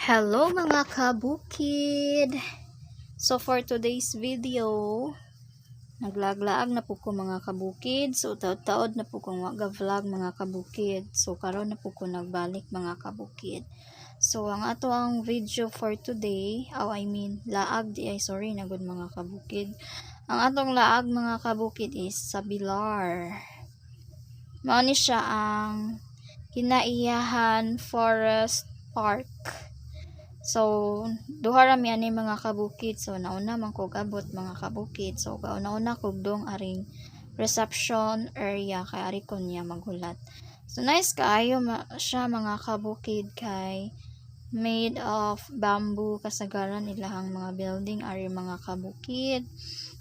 Hello mga kabukid! So for today's video, naglaglaag na po ko mga kabukid. So taod-taod na po kong wag-vlog mga kabukid. So karon na po ko nagbalik mga kabukid. So ang ato ang video for today, laag di ay sorry na good mga kabukid. Ang atong laag mga kabukid is sa Bilar. Mao ni siya ang Kinaiyahan Forest Park. So, duha ra mi ani mga kabukid. So, nauna man kog abot mga kabukid. So, kauna-una kog dong aring reception area kay ari ko niya maghulat. So, nice kaayo siya mga kabukid kay made of bamboo kasagaran ilahang mga building ari mga kabukid.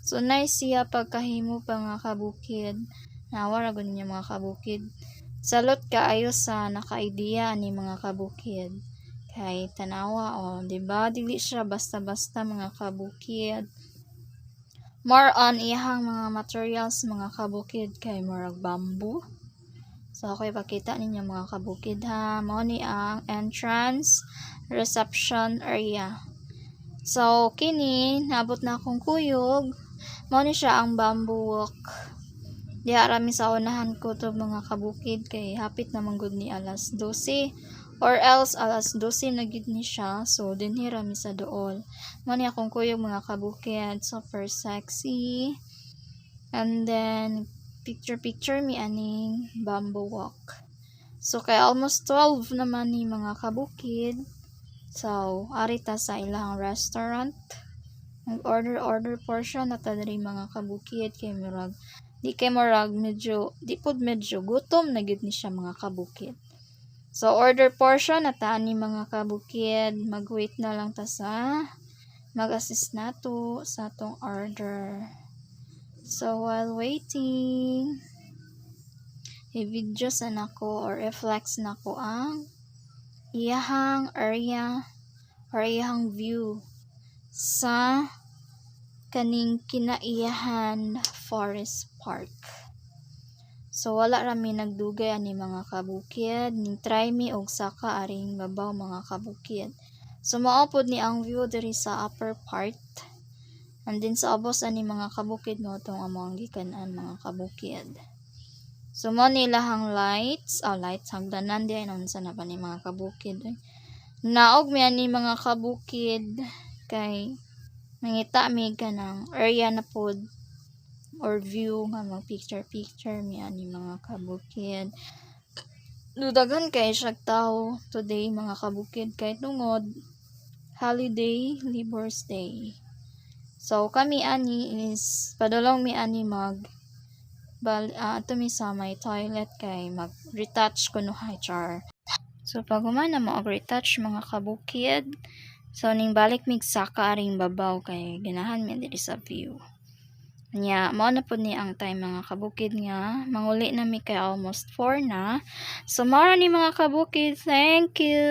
So, nice siya pagkahimo pa mga kabukid. Nawara gud niya mga kabukid. Salot kaayo sa naka-idea ni mga kabukid. Kay tanawa diba dili siya basta-basta mga kabukid. More on iyang mga materials mga kabukid kay murag bamboo. So ako ipakita ninyo mga kabukid ha. Mao ni ang entrance reception area. So kini naabot na akong kuyog. Mao ni siya ang bamboo walk. Diha rami sa unahan ko to mga kabukid kay hapit na manggod ni alas 12. Or else alas 12 na gid ni siya. So dinhi rami sa dool. Mao ni akong kuyog mga kabukid, super sexy. And then picture mi aning bamboo walk. So kay almost 12 naman ni mga kabukid. So ari ta sa ilang restaurant. Order portion na ta diri mga kabukid kay murag medyo gutom na gid ni siya mga kabukid. So, order portion na ni mga kabukid. Mag-wait na lang ta sa mag-assist nato sa atong order. So, while waiting, i-video sa nako or i-flex nako ang iyahang area or iyahang view sa kaning Kinaiyahan Forest Park. So wala rami nagdugay ani mga kabukid, ning try mi og saka aring babaw mga kabukid. So mao pod ni ang view diri sa upper part. And then sa ubos ani mga kabukid mo tong among gikanan mga kabukid. So mao ni lahang lights hagdanan di ay unsa na pa ni mga kabukid. Naog mi ani mga kabukid kay mangita mi kanang area na pod or view nga mag picture mi ani mga kabukid. Dudagan kay siya tao today mga kabukid kay tungod holiday Labor's Day. So kami ani is padulong mi ani ato mi sa may toilet kay mag retouch kuno char. So pag humana mo og retouch mga kabukid, so ning balik mig saka aring babaw kay ganahan mi diri sa view. Nya mao na pud ni ang time mga kabukid nga manguli na mi kay almost 4 na. So mao ni mga kabukid, thank you.